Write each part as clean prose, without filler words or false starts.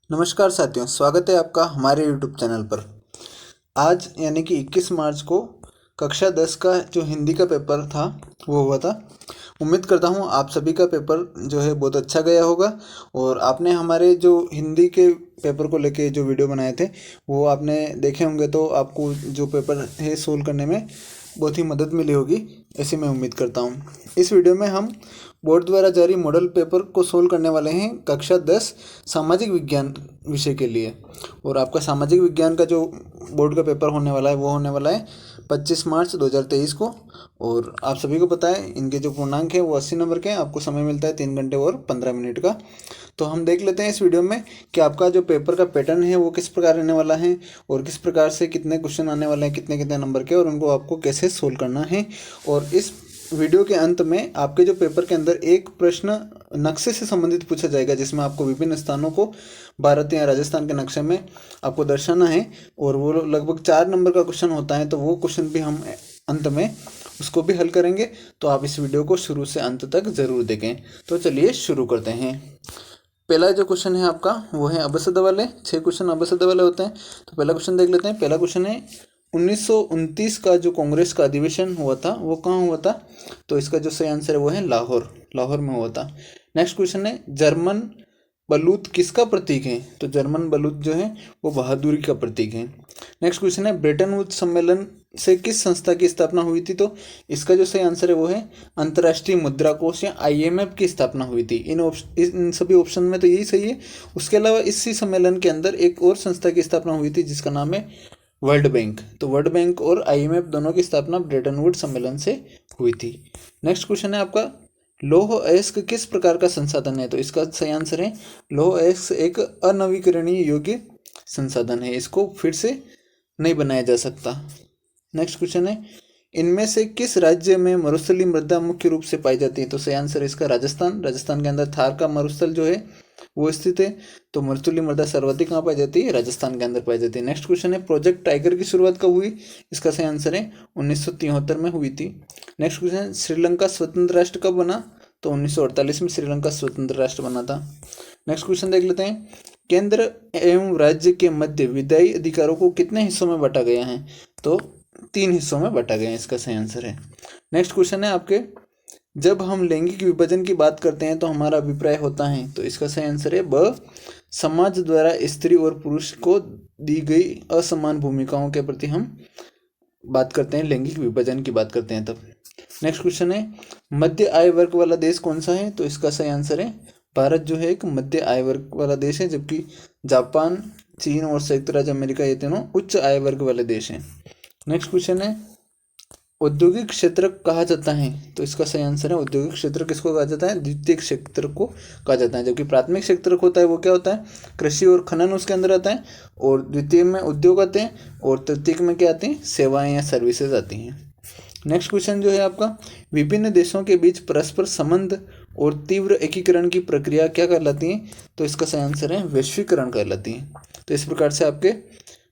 नमस्कार साथियों, स्वागत है आपका हमारे YouTube चैनल पर। आज यानी कि 21 मार्च को कक्षा 10 का जो हिंदी का पेपर था वो हुआ था। उम्मीद करता हूँ आप सभी का पेपर जो है बहुत अच्छा गया होगा और आपने हमारे जो हिंदी के पेपर को लेके जो वीडियो बनाए थे वो आपने देखे होंगे, तो आपको जो पेपर है सोल्व करने में बहुत ही मदद मिली होगी, ऐसी मैं उम्मीद करता हूँ। इस वीडियो में हम बोर्ड द्वारा जारी मॉडल पेपर को सोल्व करने वाले हैं कक्षा 10 सामाजिक विज्ञान विषय के लिए। और आपका सामाजिक विज्ञान का जो बोर्ड का पेपर होने वाला है वो होने वाला है 25 मार्च 2023 को। और आप सभी को पता है इनके जो पूर्णांक है वो 80 नंबर के हैं। आपको समय मिलता है 3 घंटे और 15 मिनट का। तो हम देख लेते हैं इस वीडियो में कि आपका जो पेपर का पैटर्न है वो किस प्रकार रहने वाला है और किस प्रकार से कितने क्वेश्चन आने वाले हैं, कितने कितने नंबर के, और उनको आपको कैसे सोल्व करना है। और इस वीडियो के अंत में आपके जो पेपर के अंदर एक प्रश्न नक्शे से संबंधित पूछा जाएगा, जिसमें आपको विभिन्न स्थानों को भारत या राजस्थान के नक्शे में आपको दर्शाना है। और वो लगभग 4 नंबर का क्वेश्चन होता है, तो वो क्वेश्चन भी हम अंत में उसको भी हल करेंगे। तो आप इस वीडियो को शुरू से अंत तक ज़रूर देखें। तो चलिए शुरू करते हैं। पहला जो क्वेश्चन है आपका वो है अबसद वाले। 6 क्वेश्चन अबसद वाले होते हैं। तो पहला क्वेश्चन देख लेते हैं। पहला क्वेश्चन है 1929 का जो कांग्रेस का अधिवेशन हुआ था वो कहाँ हुआ था? तो इसका जो सही आंसर है वो है लाहौर। लाहौर में हुआ था। नेक्स्ट क्वेश्चन है जर्मन बलूत किसका प्रतीक है? तो जर्मन बलूत जो है वो बहादुरी का प्रतीक है। नेक्स्ट क्वेश्चन है ब्रेटन वुड्स सम्मेलन से किस संस्था की स्थापना हुई थी? तो इसका जो सही आंसर है वो है अंतर्राष्ट्रीय मुद्रा कोष या IMF की स्थापना हुई थी। इन सभी ऑप्शन में तो यही सही है। उसके अलावा इसी सम्मेलन के अंदर एक और संस्था की स्थापना हुई थी जिसका नाम है वर्ल्ड बैंक। तो वर्ल्ड बैंक और IMF दोनों की स्थापना ब्रेटन वुड्स सम्मेलन से हुई थी। नेक्स्ट क्वेश्चन है आपका लौह अयस्क किस प्रकार का संसाधन है? तो इसका सही आंसर है लौह अयस्क एक अनवीकरणीय योग्य संसाधन है। इसको फिर से नहीं बनाया जा सकता। नेक्स्ट क्वेश्चन है इनमें से किस राज्य में मरुस्थलीय मृदा मुख्य रूप से पाई जाती है? तो सही आंसर है इसका राजस्थान। राजस्थान के अंदर थार का मरुस्थल जो है वो स्थित है। तो मरुस्थलीय मृदा सर्वाधिक कहाँ पाई जाती है? राजस्थान के अंदर पाई जाती है। नेक्स्ट क्वेश्चन है प्रोजेक्ट टाइगर की शुरुआत कब हुई? इसका सही आंसर है 1973 में हुई थी। नेक्स्ट क्वेश्चन श्रीलंका स्वतंत्र राष्ट्र कब बना? तो 1948 में श्रीलंका स्वतंत्र राष्ट्र बना था। नेक्स्ट क्वेश्चन देख लेते हैं केंद्र एवं राज्य के मध्य विधायी अधिकारों को कितने हिस्सों में बांटा गया है? तो 3 हिस्सों में बांटा गया है। इसका सही आंसर है। नेक्स्ट क्वेश्चन है आपके जब हम लैंगिक विभाजन की बात करते हैं तो हमारा अभिप्राय होता है। तो इसका सही आंसर है ब समाज द्वारा स्त्री और पुरुष को दी गई असमान भूमिकाओं के प्रति हम बात करते हैं, लैंगिक विभाजन की बात करते हैं तब। नेक्स्ट क्वेश्चन है मध्य आय वर्ग वाला देश कौन सा है? तो इसका सही आंसर है भारत जो है एक मध्य आय वर्ग वाला देश है, जबकि जापान, चीन और संयुक्त राज्य अमेरिका ये तीनों उच्च आय वर्ग वाले देश हैं। नेक्स्ट क्वेश्चन है औद्योगिक क्षेत्र कहा जाता है? तो इसका सही आंसर है औद्योगिक क्षेत्र किसको कहा जाता है? द्वितीयक क्षेत्र को कहा जाता है। जबकि प्राथमिक क्षेत्र होता है वो क्या होता है? कृषि और खनन उसके अंदर आता है। और द्वितीय में उद्योग आते हैं और तृतीयक में क्या आते हैं? सेवाएं या सर्विसेज आती हैं। नेक्स्ट क्वेश्चन जो है आपका विभिन्न देशों के बीच परस्पर संबंध और तीव्र एकीकरण की प्रक्रिया क्या कहलाती है? तो इसका सही आंसर है वैश्वीकरण कहलाती है। तो इस प्रकार से आपके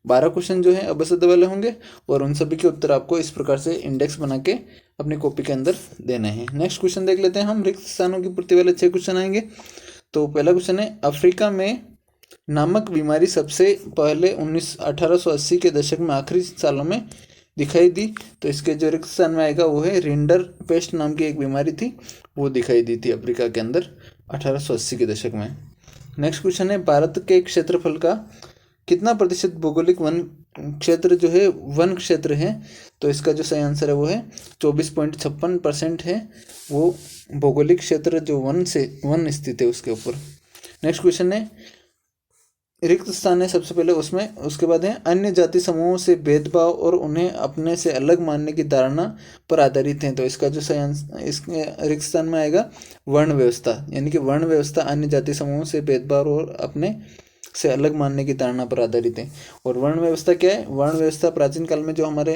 12 क्वेश्चन जो है अबसद वाले होंगे और उन सभी के उत्तर आपको इस प्रकार से इंडेक्स बना के अपनी कॉपी के अंदर देने हैं। नेक्स्ट क्वेश्चन देख लेते हैं हम। रिक्त स्थानों की पूर्ति वाले 6 क्वेश्चन आएंगे। तो पहला क्वेश्चन है अफ्रीका में नामक बीमारी सबसे पहले 1880 के दशक में आखिरी सालों में दिखाई दी। तो इसके जो रिक्त स्थान में आएगा वो है रिंडर पेस्ट नाम की एक बीमारी थी, वो दिखाई दी थी अफ्रीका के अंदर 1880 के दशक में। नेक्स्ट क्वेश्चन है भारत के क्षेत्रफल का कितना प्रतिशत भौगोलिक वन क्षेत्र जो है वन क्षेत्र है? तो इसका जो सही आंसर है वो है 24.56% है वो भौगोलिक क्षेत्र जो वन स्थित है उसके ऊपर। नेक्स्ट क्वेश्चन है रिक्त स्थान है सबसे पहले उसमें, उसके बाद है अन्य जाति समूहों से भेदभाव और उन्हें अपने से अलग मानने की धारणा पर आधारित है। तो इसका जो सही आंसर इसके रिक्त स्थान में आएगा वर्ण व्यवस्था, यानी कि वर्ण व्यवस्था अन्य जाति समूहों से भेदभाव और अपने से अलग मानने की धारणा पर आधारित है। और वर्ण व्यवस्था क्या है? वर्ण व्यवस्था प्राचीन काल में जो हमारे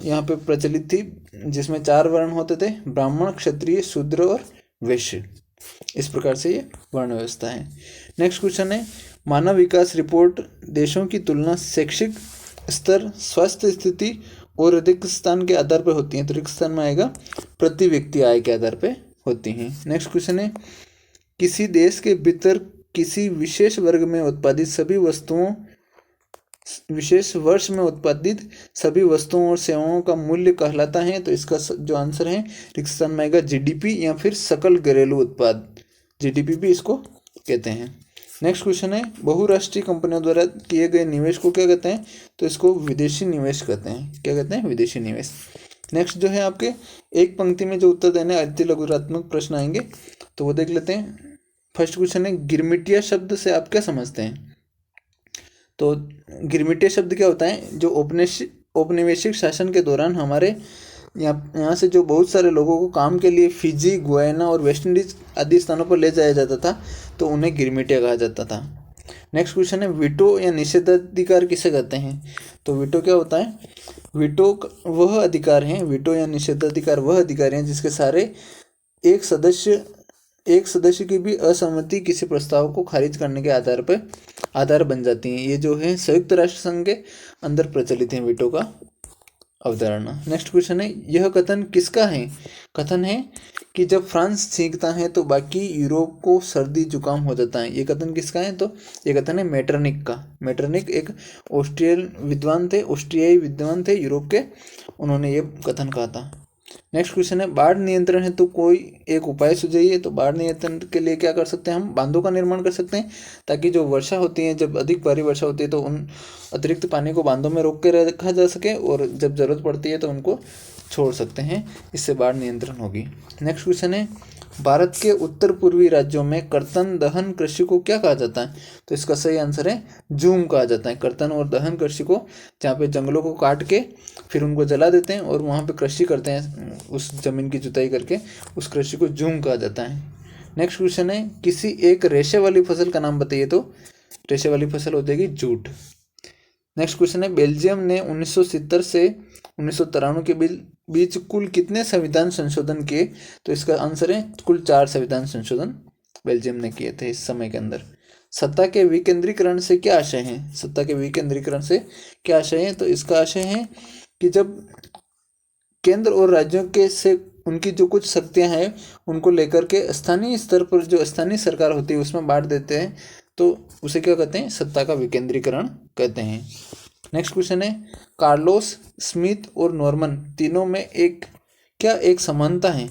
यहाँ पे प्रचलित थी, जिसमें 4 वर्ण होते थे, ब्राह्मण, क्षत्रिय, शूद्र और वैश्य। इस प्रकार से ये वर्ण व्यवस्था है। नेक्स्ट क्वेश्चन है मानव विकास रिपोर्ट देशों की तुलना शैक्षिक स्तर, स्वास्थ्य स्थिति और रिक्त स्थान के आधार पर होती है। तो रिक्त स्थान में आएगा प्रति व्यक्ति आय के आधार पर होती हैं। नेक्स्ट क्वेश्चन है किसी देश के भीतर किसी विशेष वर्ग में उत्पादित सभी वस्तुओं विशेष वर्ष में उत्पादित सभी वस्तुओं और सेवाओं का मूल्य कहलाता है। तो इसका जो आंसर है रिक्शन में आएगा जीडीपी या फिर सकल घरेलू उत्पाद, जीडीपी भी इसको कहते हैं। नेक्स्ट क्वेश्चन है बहुराष्ट्रीय कंपनियों द्वारा किए गए निवेश को क्या कहते हैं? तो इसको विदेशी निवेश कहते हैं। क्या कहते हैं? विदेशी निवेश। नेक्स्ट जो है आपके एक पंक्ति में जो उत्तर देने अति लघुरात्मक प्रश्न आएंगे तो वो देख लेते हैं। फर्स्ट क्वेश्चन है गिरमिटिया शब्द से आप क्या समझते हैं? तो गिरमिटिया शब्द क्या होता है? जो औपनिवेशिक शासन के दौरान हमारे यहाँ से जो बहुत सारे लोगों को काम के लिए फिजी, गुयाना और वेस्ट इंडीज आदि स्थानों पर ले जाया जाता था तो उन्हें गिरमिटिया कहा जाता था। नेक्स्ट क्वेश्चन है वीटो या निषेधाधिकार किसे कहते हैं? तो वीटो क्या होता है? वीटो वह अधिकार है, वीटो या निषेधाधिकार वह अधिकार है जिसके सारे एक सदस्य की भी असहमति किसी प्रस्ताव को खारिज करने के आधार बन जाती हैं। ये जो है संयुक्त राष्ट्र संघ के अंदर प्रचलित है वीटो का अवधारणा। नेक्स्ट क्वेश्चन है यह कथन किसका है? कथन है कि जब फ्रांस छींकता है तो बाकी यूरोप को सर्दी जुकाम हो जाता है। ये कथन किसका है? तो ये कथन है मेटरनिक का। मेटरनिक एक ऑस्ट्रियाई विद्वान थे यूरोप के, उन्होंने ये कथन कहा था। नेक्स्ट क्वेश्चन है बाढ़ नियंत्रण है तो कोई एक उपाय सुझाइए। तो बाढ़ नियंत्रण के लिए क्या कर सकते हैं? हम बांधों का निर्माण कर सकते हैं ताकि जो वर्षा होती है, जब अधिक भारी वर्षा होती है तो उन अतिरिक्त पानी को बांधों में रोक के रखा जा सके और जब ज़रूरत पड़ती है तो उनको छोड़ सकते हैं, इससे बाढ़ नियंत्रण होगी। नेक्स्ट क्वेश्चन है भारत के उत्तर पूर्वी राज्यों में कर्तन दहन कृषि को क्या कहा जाता है? तो इसका सही आंसर है झूम कहा जाता है। कर्तन और दहन कृषि को, जहाँ पे जंगलों को काट के फिर उनको जला देते हैं और वहाँ पे कृषि करते हैं, उस जमीन की जुताई करके, उस कृषि को झूम कहा जाता है। नेक्स्ट क्वेश्चन है किसी एक रेशे वाली फसल का नाम बताइए। तो रेशे वाली फसल हो जाएगी जूट। नेक्स्ट क्वेश्चन है बेल्जियम ने 1970 से 1993 के बीच कुल कितने संविधान संशोधन किए? तो इसका आंसर है कुल 4 संविधान संशोधन बेल्जियम ने किए थे इस समय के अंदर। सत्ता के विकेंद्रीकरण से क्या आशय है? सत्ता के विकेंद्रीकरण से क्या आशय है? तो इसका आशय है कि जब केंद्र और राज्यों के से उनकी जो कुछ शक्तियां हैं उनको लेकर के स्थानीय स्तर पर जो स्थानीय सरकार होती है उसमें बांट देते हैं, तो उसे क्या कहते हैं? सत्ता का विकेंद्रीकरण कहते हैं। नेक्स्ट क्वेश्चन है कार्लोस, स्मिथ और नॉर्मन तीनों में एक समानता है?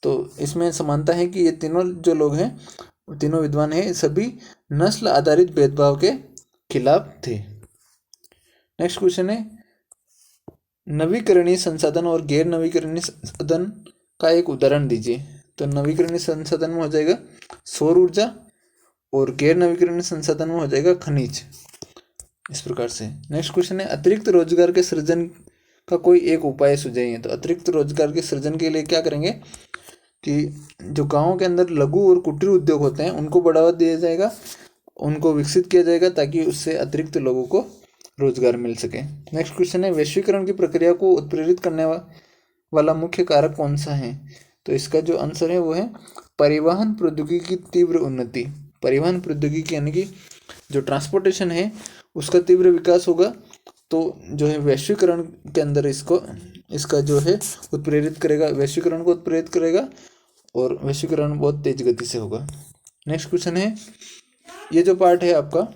तो इसमें समानता है कि ये तीनों जो लोग हैं, तीनों विद्वान हैं, सभी नस्ल आधारित भेदभाव के खिलाफ थे। नेक्स्ट क्वेश्चन है नवीकरणीय संसाधन और गैर नवीकरणीय संसाधन का एक उदाहरण दीजिए। तो नवीकरणीय संसाधन में हो जाएगा सौर ऊर्जा और गैर नवीकरणीय संसाधन में हो जाएगा खनिज, इस प्रकार से। नेक्स्ट क्वेश्चन है अतिरिक्त रोजगार के सृजन का कोई एक उपाय सुझाइए। तो अतिरिक्त रोजगार के सृजन के लिए क्या करेंगे कि जो गाँव के अंदर लघु और कुटीर उद्योग होते हैं उनको बढ़ावा दिया जाएगा, उनको विकसित किया जाएगा ताकि उससे अतिरिक्त लोगों को रोजगार मिल सके। नेक्स्ट क्वेश्चन है वैश्वीकरण की प्रक्रिया को उत्प्रेरित करने वाला मुख्य कारक कौन सा है? तो इसका जो आंसर है वो है परिवहन प्रौद्योगिकी की तीव्र उन्नति। परिवहन प्रौद्योगिकी यानी कि जो ट्रांसपोर्टेशन है उसका तीव्र विकास होगा, तो जो है वैश्वीकरण के अंदर इसका जो है उत्प्रेरित करेगा, वैश्वीकरण को उत्प्रेरित करेगा और वैश्वीकरण बहुत तेज गति से होगा। नेक्स्ट क्वेश्चन है ये जो पार्ट है आपका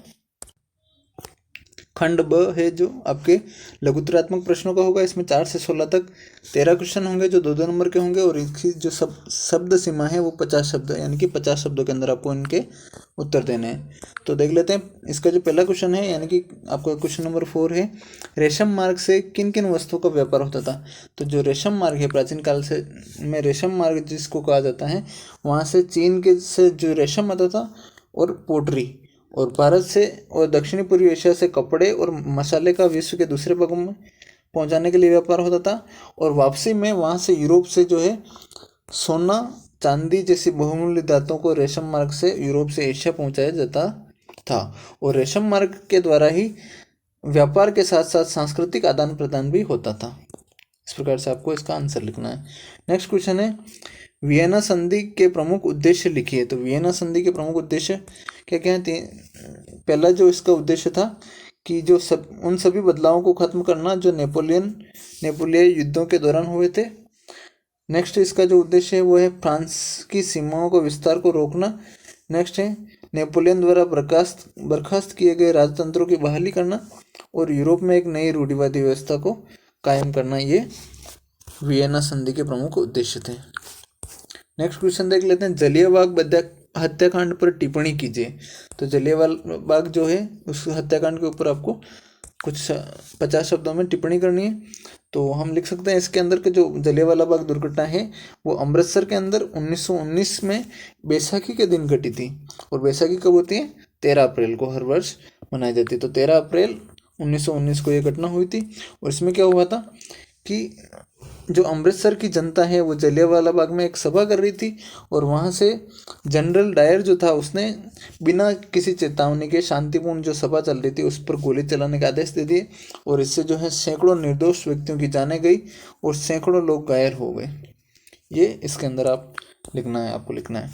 खंड ब है जो आपके लघुतरात्मक प्रश्नों का होगा। इसमें 4 से 16 तक 13 क्वेश्चन होंगे जो 2-2 नंबर के होंगे और इसकी जो शब्द सीमा है वो 50 शब्द, यानी कि 50 शब्दों के अंदर आपको इनके उत्तर देने हैं। तो देख लेते हैं इसका जो पहला क्वेश्चन है, यानी कि आपका क्वेश्चन नंबर 4 है रेशम मार्ग से किन किन वस्तुओं का व्यापार होता था? तो जो रेशम मार्ग है प्राचीन काल से में रेशम मार्ग जिसको कहा जाता है, वहाँ से चीन के से जो रेशम आता था और पोट्री, और भारत से और दक्षिणी पूर्वी एशिया से कपड़े और मसाले का विश्व के दूसरे भागों में पहुंचाने के लिए व्यापार होता था, और वापसी में वहां से यूरोप से जो है सोना चांदी जैसी बहुमूल्य धातुओं को रेशम मार्ग से यूरोप से एशिया पहुंचाया जाता था, और रेशम मार्ग के द्वारा ही व्यापार के साथ साथ सांस्कृतिक आदान प्रदान भी होता था। इस प्रकार से आपको इसका आंसर लिखना है। नेक्स्ट क्वेश्चन है वियना संधि के प्रमुख उद्देश्य लिखिए। तो वियना संधि के प्रमुख उद्देश्य क्या क्या हैं? पहला जो इसका उद्देश्य था कि जो उन सभी बदलावों को खत्म करना जो नेपोलियन युद्धों के दौरान हुए थे। नेक्स्ट इसका जो उद्देश्य है वो है फ्रांस की सीमाओं को विस्तार को रोकना। नेक्स्ट है नेपोलियन द्वारा बर्खास्त किए गए राजतंत्रों की बहाली करना और यूरोप में एक नई रूढ़िवादी व्यवस्था को कायम करना, ये वियना संधि के प्रमुख उद्देश्य थे। नेक्स्ट क्वेश्चन देख लेते हैं, जलियांवाला हत्याकांड पर टिप्पणी कीजिए। तो जलियांवाला बाग जो है उस हत्याकांड के ऊपर आपको कुछ 50 शब्दों में टिप्पणी करनी है। तो हम लिख सकते हैं इसके अंदर के जो जलियांवाला बाग दुर्घटना है वो अमृतसर के अंदर 1919 में बैसाखी के दिन घटी थी। और बैसाखी कब होती है? 13 अप्रैल को हर वर्ष मनाई जाती है। तो 13 अप्रैल 1919 को ये घटना हुई थी। और इसमें क्या हुआ था कि जो अमृतसर की जनता है वो जलियांवाला बाग में एक सभा कर रही थी और वहाँ से जनरल डायर जो था उसने बिना किसी चेतावनी के शांतिपूर्ण जो सभा चल रही थी उस पर गोली चलाने के आदेश दे दिए। और इससे जो है सैकड़ों निर्दोष व्यक्तियों की जानें गई और सैकड़ों लोग घायल हो गए। ये इसके अंदर आपको लिखना है।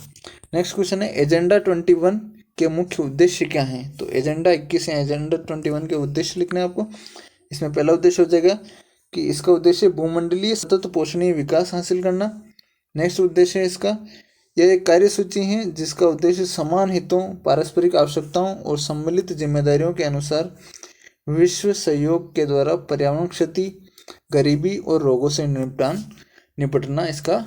नेक्स्ट क्वेश्चन है, एजेंडा 21 के मुख्य उद्देश्य क्या हैं? तो एजेंडा 21 या एजेंडा 21 के उद्देश्य लिखने हैं आपको। इसमें पहला उद्देश्य हो जाएगा कि इसका उद्देश्य भूमंडलीय सतत पोषणीय विकास हासिल करना। नेक्स्ट उद्देश्य है इसका, यह एक कार्यसूची है जिसका उद्देश्य समान हितों, पारस्परिक आवश्यकताओं और सम्मिलित जिम्मेदारियों के अनुसार विश्व सहयोग के द्वारा पर्यावरण क्षति, गरीबी और रोगों से निपटना इसका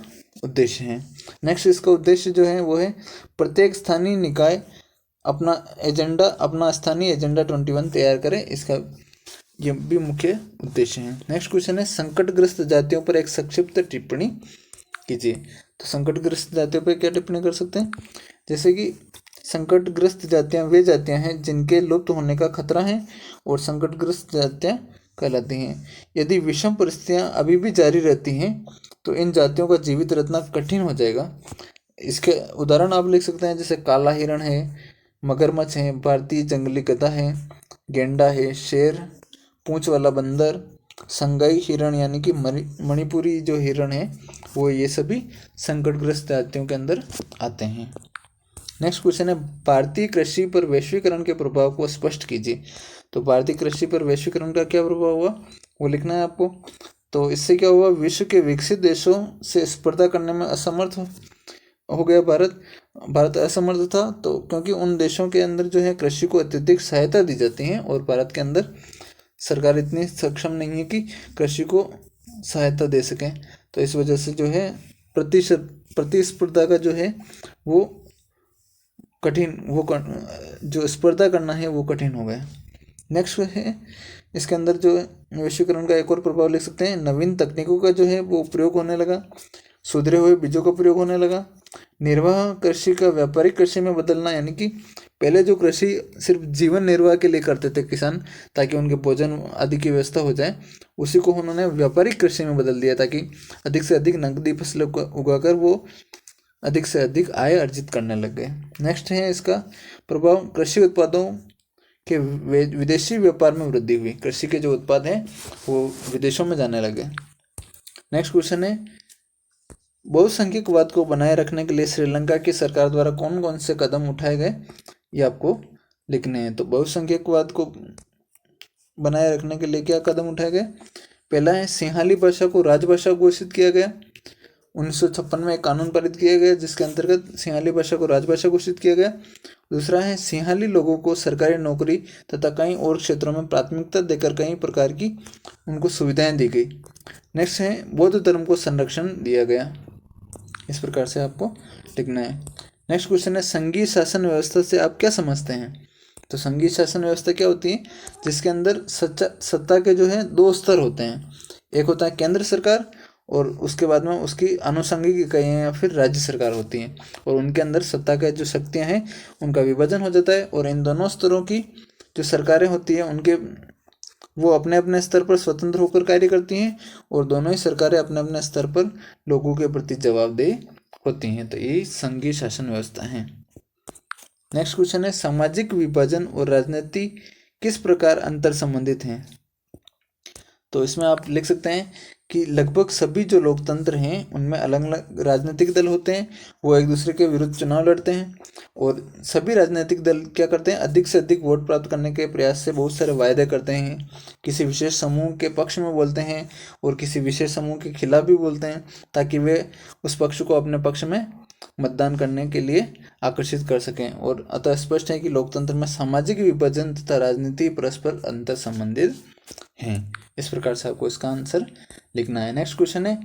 उद्देश्य है। नेक्स्ट इसका उद्देश्य जो है वो है प्रत्येक स्थानीय निकाय अपना स्थानीय एजेंडा 21 तैयार करे, इसका ये भी मुख्य उद्देश्य है। नेक्स्ट क्वेश्चन है, संकटग्रस्त जातियों पर एक संक्षिप्त टिप्पणी कीजिए। तो संकटग्रस्त जातियों पर क्या टिप्पणी कर सकते हैं? जैसे कि संकटग्रस्त जातियां वे जातियां हैं जिनके लुप्त होने का खतरा है और संकटग्रस्त जातियां कहलाती हैं। यदि विषम परिस्थितियां अभी भी जारी रहती हैं तो इन जातियों का जीवित रहना कठिन हो जाएगा। इसके उदाहरण आप लिख सकते हैं, जैसे काला हिरण है, मगरमच्छ है, भारतीय जंगली गधा है, गेंडा है, शेर, पूंछ वाला बंदर, संगाई हिरण यानी कि मणिपुरी जो हिरण है वो, ये सभी संकटग्रस्त जातियों के अंदर आते हैं। नेक्स्ट क्वेश्चन है, भारतीय कृषि पर वैश्वीकरण के प्रभाव को स्पष्ट कीजिए। तो भारतीय कृषि पर वैश्वीकरण का क्या प्रभाव हुआ वो लिखना है आपको। तो इससे क्या हुआ, विश्व के विकसित देशों से स्पर्धा करने में असमर्थ हो गया भारत असमर्थ था। तो क्योंकि उन देशों के अंदर जो है कृषि को अत्यधिक सहायता दी जाती है और भारत के अंदर सरकार इतनी सक्षम नहीं है कि कृषि को सहायता दे सकें। तो इस वजह से जो है प्रतिस्पर्धा का जो है वो जो स्पर्धा करना है वो कठिन हो गया। नेक्स्ट है, इसके अंदर जो वैश्वीकरण का एक और प्रभाव लिख सकते हैं, नवीन तकनीकों का जो है वो प्रयोग होने लगा, सुधरे हुए बीजों का प्रयोग होने लगा, निर्वाह कृषि का व्यापारिक कृषि में बदलना, यानी कि पहले जो कृषि सिर्फ जीवन निर्वाह के लिए करते थे किसान ताकि उनके भोजन आदि की व्यवस्था हो जाए, उसी को उन्होंने व्यापारिक कृषि में बदल दिया ताकि अधिक से अधिक नकदी फसलें उगाकर वो अधिक से अधिक आय अर्जित करने लग गए। नेक्स्ट है इसका प्रभाव, कृषि उत्पादों के विदेशी व्यापार में वृद्धि हुई, कृषि के जो उत्पाद हैं वो विदेशों में जाने लगे। नेक्स्ट क्वेश्चन है, बहुसंख्यकवाद को बनाए रखने के लिए श्रीलंका की सरकार द्वारा कौन कौन से कदम उठाए गए, ये आपको लिखने हैं। तो बहुसंख्यकवाद को बनाए रखने के लिए क्या कदम उठाए गए? पहला है, सिंहाली भाषा को राजभाषा घोषित किया गया। 1956 में एक कानून पारित किया गया जिसके अंतर्गत सिंहाली भाषा को राजभाषा घोषित किया गया। दूसरा है, सिंहाली लोगों को सरकारी नौकरी तथा कई और क्षेत्रों में प्राथमिकता देकर कई प्रकार की उनको सुविधाएं दी गई। नेक्स्ट है, बौद्ध धर्म को संरक्षण दिया गया। इस प्रकार से आपको लिखना है। नेक्स्ट क्वेश्चन है, संघीय शासन व्यवस्था से आप क्या समझते हैं? तो संघीय शासन व्यवस्था क्या होती है? जिसके अंदर सत्ता के जो है 2 स्तर होते हैं, एक होता है केंद्र सरकार और उसके बाद में उसकी आनुषंगिक इकाइयाँ या फिर राज्य सरकार होती हैं, और उनके अंदर सत्ता का जो शक्तियाँ हैं उनका विभाजन हो जाता है। और इन दोनों स्तरों की जो सरकारें होती हैं उनके वो अपने अपने स्तर पर स्वतंत्र होकर कार्य करती हैं और दोनों ही सरकारें अपने अपने स्तर पर लोगों के प्रति जवाबदेह होती हैं। तो ये संघीय शासन व्यवस्था है। नेक्स्ट क्वेश्चन है, सामाजिक विभाजन और राजनीति किस प्रकार अंतर संबंधित हैं? तो इसमें आप लिख सकते हैं कि लगभग सभी जो लोकतंत्र हैं उनमें अलग अलग राजनीतिक दल होते हैं, वो एक दूसरे के विरुद्ध चुनाव लड़ते हैं और सभी राजनीतिक दल क्या करते हैं, अधिक से अधिक वोट प्राप्त करने के प्रयास से बहुत सारे वायदे करते हैं, किसी विशेष समूह के पक्ष में बोलते हैं और किसी विशेष समूह के खिलाफ भी बोलते हैं ताकि वे उस पक्ष को अपने पक्ष में मतदान करने के लिए आकर्षित कर सकें। और अतः स्पष्ट है कि लोकतंत्र में सामाजिक विभाजन तथा राजनीति परस्पर अंतर संबंधित हैं। इस प्रकार से आपको इसका आंसर लिखना है। नेक्स्ट क्वेश्चन है,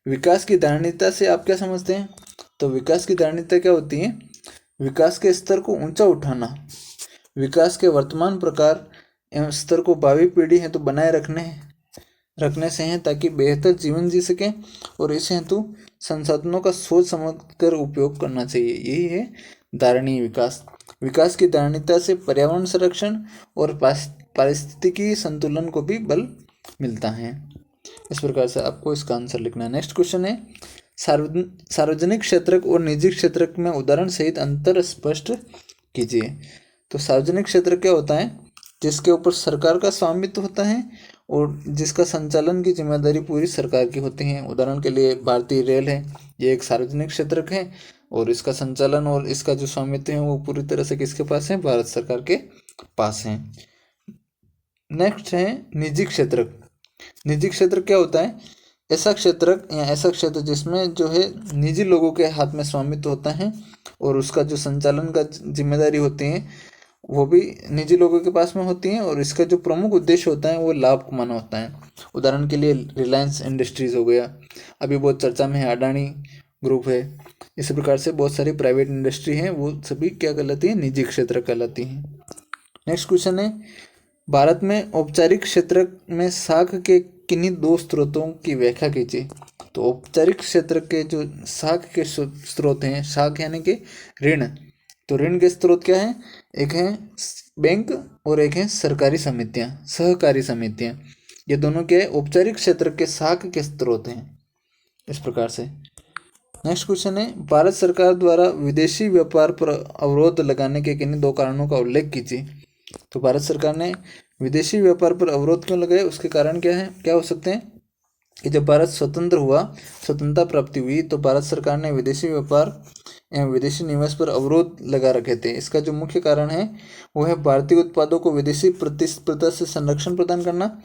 विकास की धारणीयता से आप क्या समझते हैं? तो विकास की धारणीयता क्या होती है? विकास के स्तर को ऊंचा उठाना, विकास के वर्तमान प्रकार एवं स्तर को भावी पीढ़ी हेतु बनाए रखने से हैं ताकि बेहतर जीवन जी सकें, और इस हेतु संसाधनों का सोच समझकर उपयोग करना चाहिए। यही है धारणीय विकास। विकास की धारणीयता से पर्यावरण संरक्षण और पारिस्थितिकी संतुलन को भी बल मिलता है। इस प्रकार से आपको इसका आंसर लिखना है। नेक्स्ट क्वेश्चन है, सार्वजनिक क्षेत्रक और निजी क्षेत्रक में उदाहरण सहित अंतर स्पष्ट कीजिए। तो सार्वजनिक क्षेत्र क्या होता है? जिसके ऊपर सरकार का स्वामित्व होता है और जिसका संचालन की जिम्मेदारी पूरी सरकार की होती है। उदाहरण के लिए भारतीय रेल है, ये एक सार्वजनिक क्षेत्रक है और इसका संचालन और इसका जो स्वामित्व है वो पूरी तरह से किसके पास है? भारत सरकार के पास है। नेक्स्ट है निजी क्षेत्रक। निजी क्षेत्र क्या होता है? ऐसा क्षेत्रक या ऐसा क्षेत्र जिसमें जो है निजी लोगों के हाथ में स्वामित्व होता है और उसका जो संचालन का जिम्मेदारी होती है वो भी निजी लोगों के पास में होती है, और इसका जो प्रमुख उद्देश्य होता है वो लाभ कमाना होता है। उदाहरण के लिए रिलायंस इंडस्ट्रीज हो गया, अभी बहुत चर्चा में है, अडानी ग्रुप है। इसी प्रकार से बहुत सारी प्राइवेट इंडस्ट्री हैं, वो सभी क्या कहलाती है? निजी क्षेत्र कहलाती हैं। नेक्स्ट क्वेश्चन है, भारत में औपचारिक क्षेत्र में साख के किन्हीं दो स्रोतों की व्याख्या कीजिए। तो औपचारिक क्षेत्र के जो साख के स्रोत हैं, साख यानी कि ऋण, तो ऋण के स्रोत क्या है? एक है बैंक और एक है सरकारी समितियां, सहकारी समितियां। ये दोनों के औपचारिक क्षेत्र के साख के स्रोत हैं। इस प्रकार से नेक्स्ट क्वेश्चन है, भारत सरकार द्वारा विदेशी व्यापार पर अवरोध लगाने के किन्हीं दो कारणों का उल्लेख कीजिए। तो भारत सरकार ने विदेशी व्यापार पर अवरोध क्यों लगाए, उसके कारण क्या है, क्या हो सकते हैं? कि जब भारत स्वतंत्र हुआ, स्वतंत्रता प्राप्ति हुई, तो भारत सरकार ने विदेशी व्यापार एवं विदेशी निवेश पर अवरोध लगा रखे थे। इसका जो मुख्य कारण है वो है भारतीय उत्पादों को विदेशी प्रतिस्पर्धा से संरक्षण प्रदान करना।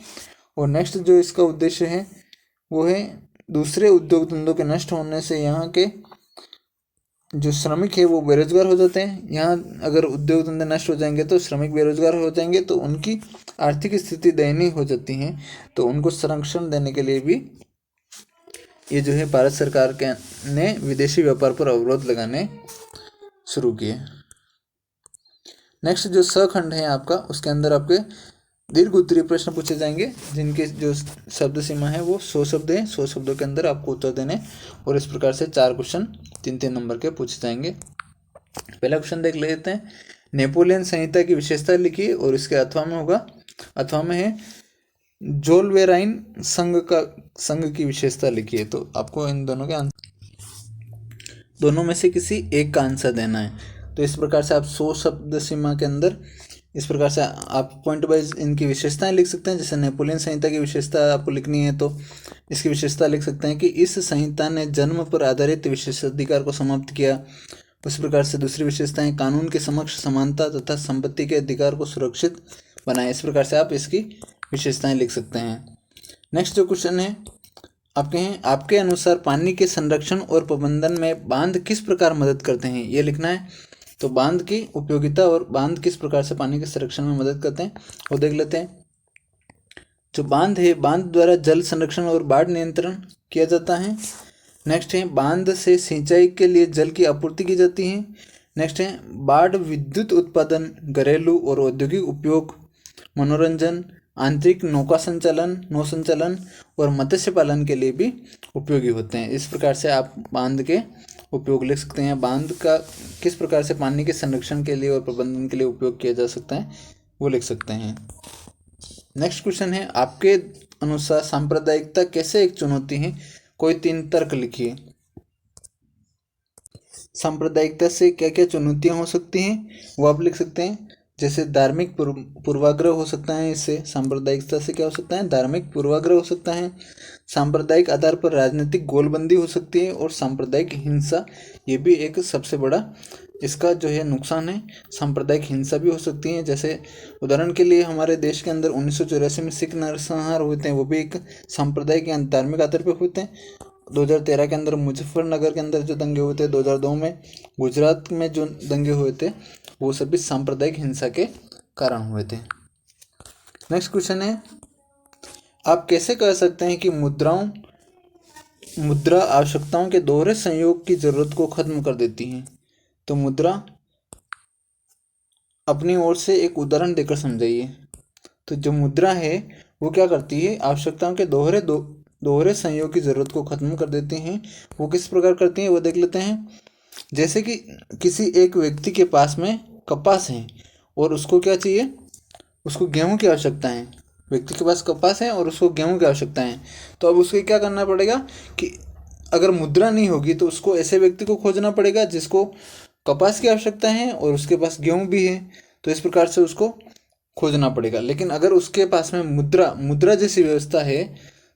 और नेक्स्ट जो इसका उद्देश्य है वो है दूसरे उद्योग धंधों के नष्ट होने से यहाँ के जो श्रमिक है वो बेरोजगार हो जाते हैं। यहाँ अगर उद्योग धंधे नष्ट हो जाएंगे तो श्रमिक बेरोजगार हो जाएंगे, तो उनकी आर्थिक स्थिति दयनीय हो जाती है। तो उनको संरक्षण देने के लिए भी ये जो है भारत सरकार ने विदेशी व्यापार पर अवरोध लगाने शुरू किए। नेक्स्ट जो सखंड है आपका, उसके अंदर आपके दीर्घ उत्तरीय प्रश्न पूछे जाएंगे जिनके जो शब्द सीमा है वो 100 शब्द है। 100 शब्दों के अंदर आपको उत्तर देने, और इस प्रकार से 4 क्वेश्चन 3-3 नंबर के पूछे जाएंगे। पहला क्वेश्चन देख लेते हैं, नेपोलियन संहिता की विशेषता लिखिए, और इसके अथवा में होगा, अथवा में है जोलवेराइन संघ की विशेषता लिखिए। तो आपको इन दोनों के दोनों में से किसी एक का आंसर देना है। तो इस प्रकार से आप 100 शब्द सीमा के अंदर इस प्रकार से आप पॉइंट वाइज इनकी विशेषताएं लिख सकते हैं। जैसे नेपोलियन संहिता की विशेषता आपको लिखनी है तो इसकी विशेषता लिख सकते हैं कि इस संहिता ने जन्म पर आधारित विशेषाधिकार को समाप्त किया। उस प्रकार से दूसरी विशेषताएं कानून के समक्ष समानता तथा संपत्ति के अधिकार को सुरक्षित बनाए। इस प्रकार से आप इसकी विशेषताएं लिख सकते हैं। नेक्स्ट जो क्वेश्चन है आपके हैं, आपके अनुसार पानी के संरक्षण और प्रबंधन में बांध किस प्रकार मदद करते हैं, ये लिखना है। तो बांध की उपयोगिता और बांध किस प्रकार से पानी के संरक्षण में मदद करते हैं वो देख लेते हैं। जो बांध है, बांध द्वारा जल संरक्षण और बाढ़ नियंत्रण किया जाता है। नेक्स्ट है, बांध से सिंचाई के लिए जल की आपूर्ति की जाती है। नेक्स्ट है, बाढ़ विद्युत उत्पादन, घरेलू और औद्योगिक उपयोग, मनोरंजन, आंतरिक नौ संचालन और मत्स्य पालन के लिए भी उपयोगी होते हैं। इस प्रकार से आप बांध के उपयोग लिख सकते हैं। बांध का किस प्रकार से पानी के संरक्षण के लिए और प्रबंधन के लिए उपयोग किया जा सकता है वो लिख सकते हैं। नेक्स्ट क्वेश्चन है, आपके अनुसार सांप्रदायिकता कैसे एक चुनौती है, कोई 3 तर्क लिखिए। सांप्रदायिकता से क्या क्या चुनौतियां हो सकती हैं वो आप लिख सकते हैं। जैसे धार्मिक पूर्वाग्रह हो सकता है, इससे सांप्रदायिकता से क्या हो सकता है, धार्मिक पूर्वाग्रह हो सकता है। सांप्रदायिक आधार पर राजनीतिक गोलबंदी हो सकती है, और सांप्रदायिक हिंसा, ये भी एक सबसे बड़ा इसका जो है नुकसान है। सांप्रदायिक हिंसा भी हो सकती है। जैसे उदाहरण के लिए हमारे देश के अंदर 1984 में सिख नरसंहार हुए थे, वो भी एक सांप्रदायिक या धार्मिक आधार पर हुए थे। 2013 के अंदर मुजफ्फरनगर के अंदर जो दंगे हुए थे, 2002 में गुजरात में जो दंगे हुए थे, वो सभी सांप्रदायिक हिंसा के कारण हुए थे। नेक्स्ट क्वेश्चन है, आप कैसे कह सकते हैं कि मुद्रा आवश्यकताओं के दोहरे संयोग की जरूरत को खत्म कर देती है? तो मुद्रा अपनी ओर से एक उदाहरण देकर समझाइए। तो जो मुद्रा है वो क्या करती है, आवश्यकताओं के दोहरे संयोग की जरूरत को खत्म कर देती हैं। वो किस प्रकार करती हैं वो देख लेते हैं। जैसे कि किसी एक व्यक्ति के पास में कपास है और उसको क्या चाहिए, उसको गेहूं की आवश्यकता है। व्यक्ति के पास कपास है और उसको गेहूं की आवश्यकता है। तो अब उसको क्या करना पड़ेगा कि अगर मुद्रा नहीं होगी तो उसको ऐसे व्यक्ति को खोजना पड़ेगा जिसको कपास की आवश्यकता है और उसके पास गेहूं भी है। तो इस प्रकार से उसको खोजना पड़ेगा। लेकिन अगर उसके पास में मुद्रा जैसी व्यवस्था है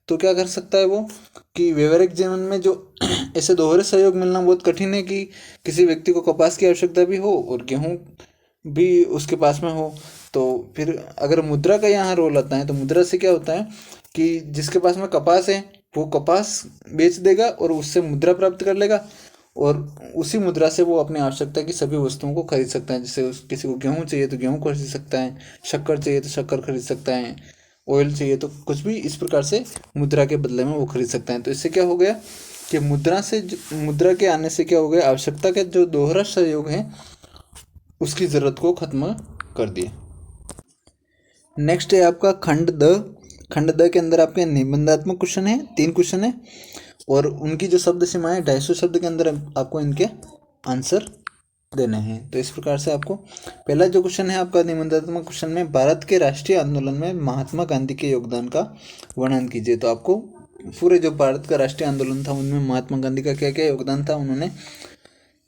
तो क्या कर सकता है वो, कि व्यवहारिक जीवन में जो ऐसे दोहरे सहयोग मिलना बहुत कठिन है कि किसी व्यक्ति को कपास की आवश्यकता भी हो और गेहूं भी उसके पास में हो। तो फिर अगर मुद्रा का यहाँ रोल आता है तो मुद्रा से क्या होता है कि जिसके पास में कपास है वो कपास बेच देगा और उससे मुद्रा प्राप्त कर लेगा और उसी मुद्रा से वो अपनी आवश्यकता की सभी वस्तुओं को खरीद सकता है। जैसे किसी को गेहूं चाहिए तो गेहूं खरीद सकता है, शक्कर चाहिए तो शक्कर खरीद सकता है, ऑयल चाहिए तो कुछ भी इस प्रकार से मुद्रा के बदले में वो खरीद सकता है। तो इससे क्या हो गया कि मुद्रा के आने से क्या हो गया, आवश्यकता का जो दोहरा सहयोग है उसकी ज़रूरत को खत्म कर दिया। नेक्स्ट है आपका खंड द के अंदर आपके निबंधात्मक क्वेश्चन है, 3 क्वेश्चन है और उनकी जो शब्द सीमा है 250 शब्द के अंदर आपको इनके आंसर देने हैं। तो इस प्रकार से आपको पहला जो क्वेश्चन है आपका निबंधात्मक क्वेश्चन में, भारत के राष्ट्रीय आंदोलन में महात्मा गांधी के योगदान का वर्णन कीजिए। तो आपको पूरे जो भारत का राष्ट्रीय आंदोलन था उनमें महात्मा गांधी का क्या क्या योगदान था, उन्होंने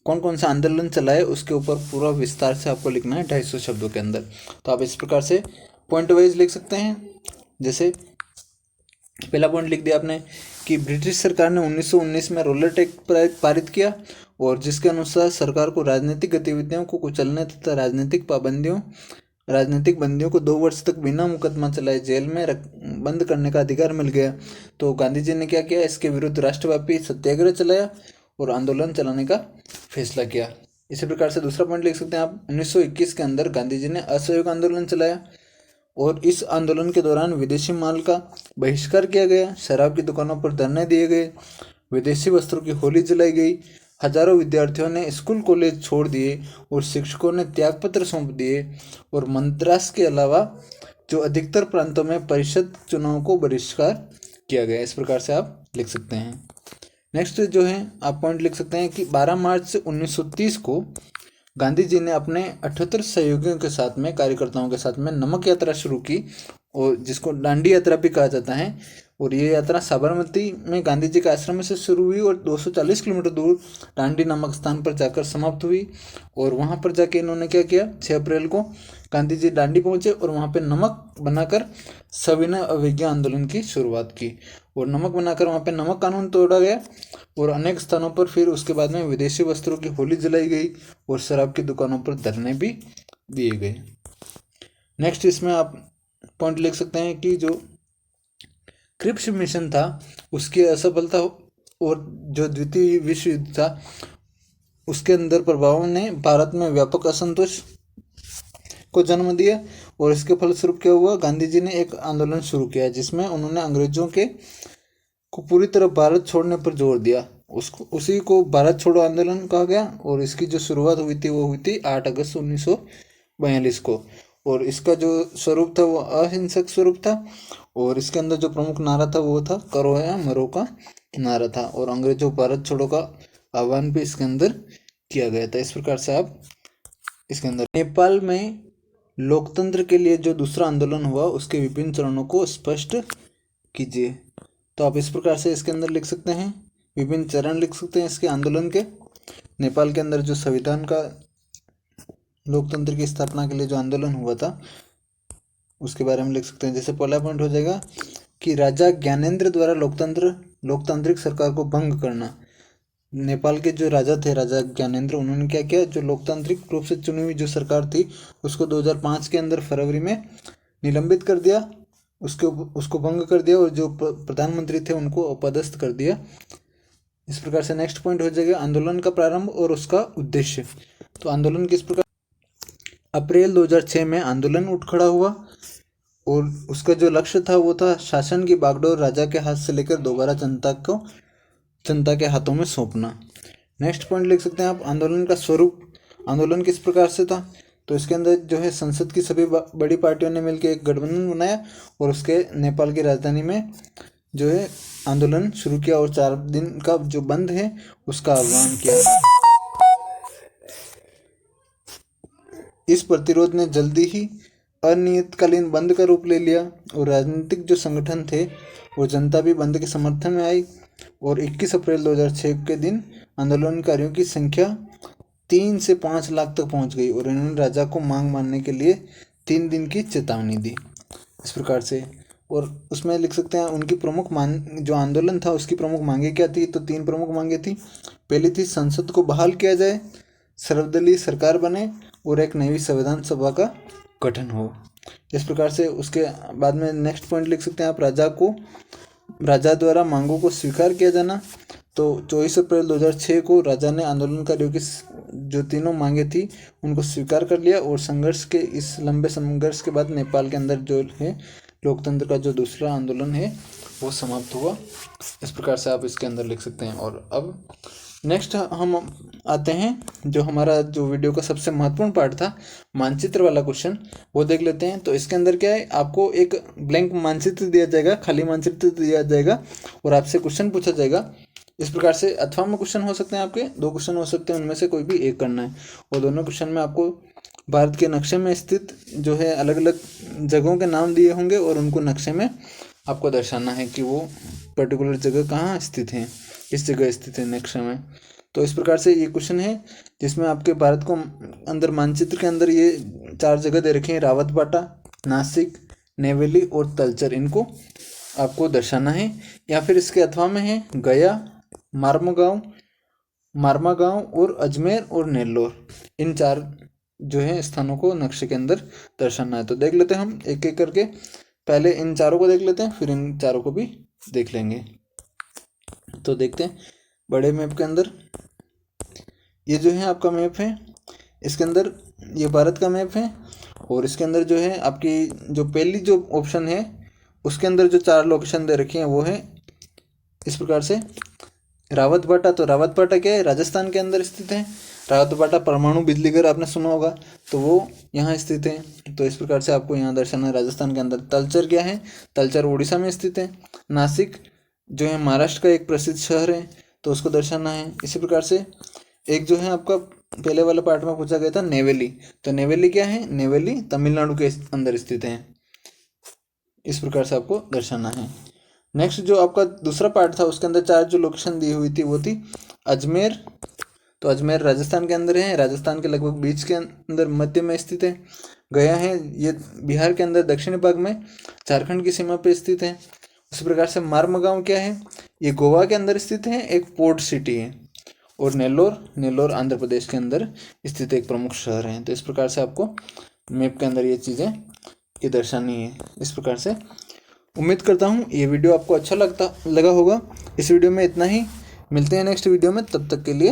कौन कौन सा आंदोलन चलाए, उसके ऊपर पूरा विस्तार से आपको लिखना है 250 शब्दों के अंदर। तो आप इस प्रकार से पॉइंट वाइज लिख सकते हैं। जैसे पहला पॉइंट लिख दिया आपने कि ब्रिटिश सरकार ने 1919 में रोलर टैक्स पारित किया और जिसके अनुसार सरकार को राजनीतिक गतिविधियों को कुचलने तथा राजनीतिक बंदियों को 2 वर्ष तक बिना मुकदमा चलाए जेल में बंद करने का अधिकार मिल गया। तो गांधी जी ने क्या किया, इसके विरुद्ध राष्ट्रव्यापी सत्याग्रह चलाया और आंदोलन चलाने का फैसला किया। इसी प्रकार से दूसरा पॉइंट लिख सकते हैं आप, 1921 के अंदर गांधी जी ने असहयोग आंदोलन चलाया और इस आंदोलन के दौरान विदेशी माल का बहिष्कार किया गया, शराब की दुकानों पर धरने दिए गए, विदेशी वस्त्रों की होली जलाई गई, हजारों विद्यार्थियों ने स्कूल कॉलेज छोड़ दिए और शिक्षकों ने त्यागपत्र सौंप दिए और मद्रास के अलावा जो अधिकतर प्रांतों में परिषद चुनाव को बहिष्कार किया गया। इस प्रकार से आप लिख सकते हैं। नेक्स्ट जो है आप पॉइंट लिख सकते हैं कि 12 मार्च 1930 को गांधी जी ने अपने 78 सहयोगियों के साथ में, कार्यकर्ताओं के साथ में नमक यात्रा शुरू की और जिसको दांडी यात्रा भी कहा जाता है। और ये यात्रा साबरमती में गांधी जी के आश्रम से शुरू हुई और 240 किलोमीटर दूर दांडी नामक स्थान पर जाकर समाप्त हुई। और वहाँ पर जाके इन्होंने क्या किया, 6 अप्रैल को गांधी जी दांडी पहुँचे और वहाँ पे नमक बनाकर सविनय अवज्ञा आंदोलन की शुरुआत की और नमक बनाकर वहाँ पे नमक कानून तोड़ा गया और अनेक स्थानों पर फिर उसके बाद में विदेशी वस्त्रों की होली जलाई गई और शराब की दुकानों पर धरने भी दिए गए। नेक्स्ट इसमें आप पॉइंट लिख सकते हैं कि जो क्रिप्स मिशन था उसकी असफलता और जो द्वितीय विश्व युद्ध था उसके अंदर प्रभावों ने भारत में व्यापक असंतोष को जन्म दिया और इसके फलस्वरूप क्या हुआ, गांधी जी ने एक आंदोलन शुरू किया जिसमें उन्होंने अंग्रेजों को पूरी तरह भारत छोड़ने पर जोर दिया। उसी को भारत छोड़ो आंदोलन कहा गया और इसकी जो शुरुआत हुई थी वो हुई थी 8 अगस्त 1942 को और इसका जो स्वरूप था वो अहिंसक स्वरूप था और इसके अंदर जो प्रमुख नारा था वो था करो या मरो का नारा था और अंग्रेजों भारत छोड़ो का आह्वान भी इसके अंदर किया गया था। इस प्रकार से आप इसके अंदर नेपाल में लोकतंत्र के लिए जो दूसरा आंदोलन हुआ उसके विभिन्न चरणों को स्पष्ट कीजिए। तो आप इस प्रकार से इसके अंदर लिख सकते हैं, विभिन्न चरण लिख सकते हैं इसके आंदोलन के। नेपाल के अंदर जो संविधान का लोकतंत्र की स्थापना के लिए जो आंदोलन हुआ था उसके बारे में लिख सकते हैं। जैसे पहला पॉइंट हो जाएगा कि राजा ज्ञानेंद्र द्वारा लोकतांत्रिक सरकार को भंग करना। नेपाल के जो राजा थे, राजा ज्ञानेंद्र, उन्होंने क्या किया, जो लोकतांत्रिक रूप से चुनी हुई जो सरकार थी उसको 2005 के अंदर फरवरी में निलंबित कर दिया, उसको भंग कर दिया और जो प्रधानमंत्री थे उनको अपदस्थ कर दिया। इस प्रकार से नेक्स्ट पॉइंट हो जाएगा आंदोलन का प्रारंभ और उसका उद्देश्य। तो आंदोलन किस प्रकार, अप्रैल 2006 में आंदोलन उठ खड़ा हुआ और उसका जो लक्ष्य था वो था शासन की बागडोर राजा के हाथ से लेकर दोबारा जनता के हाथों में सौंपना। नेक्स्ट पॉइंट लिख सकते हैं आप आंदोलन का स्वरूप, आंदोलन किस प्रकार से था। तो इसके अंदर जो है संसद की सभी बड़ी पार्टियों ने मिलकर एक गठबंधन बनाया और उसके नेपाल की राजधानी में जो है आंदोलन शुरू किया और 4 दिन का जो बंद है उसका आह्वान किया। इस प्रतिरोध ने जल्दी ही अनियतकालीन बंद का रूप ले लिया और राजनीतिक जो संगठन थे वो जनता भी बंद के समर्थन में आई और 21 अप्रैल 2006 के दिन आंदोलनकारियों की संख्या 3 से 5 लाख तक पहुंच गई और इन्होंने राजा को मांग मानने के लिए 3 दिन की चेतावनी दी। इस प्रकार से और उसमें लिख सकते हैं उनकी प्रमुख मांग, जो आंदोलन था उसकी प्रमुख मांगे क्या थी। तो 3 प्रमुख मांगे थी। पहली थी संसद को बहाल किया जाए, सर्वदलीय सरकार बने और एक नई संविधान सभा का गठन हो। इस प्रकार से उसके बाद में नेक्स्ट पॉइंट लिख सकते हैं आप राजा द्वारा मांगों को स्वीकार किया जाना। तो 24 अप्रैल 2006 को राजा ने आंदोलनकारियों की जो तीनों मांगे थी उनको स्वीकार कर लिया और संघर्ष के इस लंबे संघर्ष के बाद नेपाल के अंदर जो है लोकतंत्र का जो दूसरा आंदोलन है वो समाप्त हुआ। इस प्रकार से आप इसके अंदर लिख सकते हैं। और अब नेक्स्ट हम आते हैं जो हमारा जो वीडियो का सबसे महत्वपूर्ण पार्ट था मानचित्र वाला क्वेश्चन, वो देख लेते हैं। तो इसके अंदर क्या है, आपको एक ब्लैंक मानचित्र दिया जाएगा, खाली मानचित्र दिया जाएगा और आपसे क्वेश्चन पूछा जाएगा। इस प्रकार से अथवा में क्वेश्चन हो सकते हैं, आपके 2 क्वेश्चन हो सकते हैं, उनमें से कोई भी एक करना है और दोनों क्वेश्चन में आपको भारत के नक्शे में स्थित जो है अलग अलग जगहों के नाम दिए होंगे और उनको नक्शे में आपको दर्शाना है कि वो पर्टिकुलर जगह कहाँ स्थित है, किस जगह स्थित है नक्शे में। तो इस प्रकार से ये क्वेश्चन है जिसमें आपके भारत को अंदर मानचित्र के अंदर ये 4 जगह दे रखे हैं, रावतबाटा, नासिक, नेवेली और तलचर, इनको आपको दर्शाना है। या फिर इसके अथवा में है गया, मारमागांव और अजमेर और नेल्लोर, इन 4 जो है स्थानों को नक्शे के अंदर दर्शाना है। तो देख लेते हैं हम एक एक करके, पहले इन 4 को देख लेते हैं फिर इन 4 को भी देख लेंगे। तो देखते हैं बड़े मैप के अंदर ये जो है आपका मैप है, इसके अंदर ये भारत का मैप है और इसके अंदर जो है आपकी जो पहली जो ऑप्शन है उसके अंदर जो 4 लोकेशन दे रखी हैं वो है इस प्रकार से रावतबाटा। तो रावतबाटा क्या है, राजस्थान के अंदर स्थित है। रावतबाटा परमाणु बिजली घर आपने सुना होगा, तो वो यहाँ स्थित है। तो इस प्रकार से आपको यहाँ दर्शाना है राजस्थान के अंदर। तलचर क्या है, तलचर उड़ीसा में स्थित है। नासिक जो है महाराष्ट्र का एक प्रसिद्ध शहर है, तो उसको दर्शाना है। इसी प्रकार से एक जो है आपका पहले वाले पार्ट में पूछा गया था नेवेली, तो नेवेली क्या है, नेवेली तमिलनाडु के अंदर स्थित है। इस प्रकार से आपको दर्शाना है। नेक्स्ट जो आपका दूसरा पार्ट था उसके अंदर 4 जो लोकेशन दी हुई थी वो थी अजमेर। तो अजमेर राजस्थान के अंदर है, राजस्थान के लगभग बीच के अंदर मध्य में स्थित है। गया है ये बिहार के अंदर दक्षिणी भाग में झारखंड की सीमा पे स्थित है। उसी प्रकार से मारमगांव क्या है, ये गोवा के अंदर स्थित है, एक पोर्ट सिटी है। और नेल्लोर आंध्र प्रदेश के अंदर स्थित एक प्रमुख शहर है। तो इस प्रकार से आपको मैप के अंदर ये चीज़ें ये दर्शानी है। इस प्रकार से उम्मीद करता हूँ ये वीडियो आपको अच्छा लगा होगा। इस वीडियो में इतना ही, मिलते हैं नेक्स्ट वीडियो में, तब तक के लिए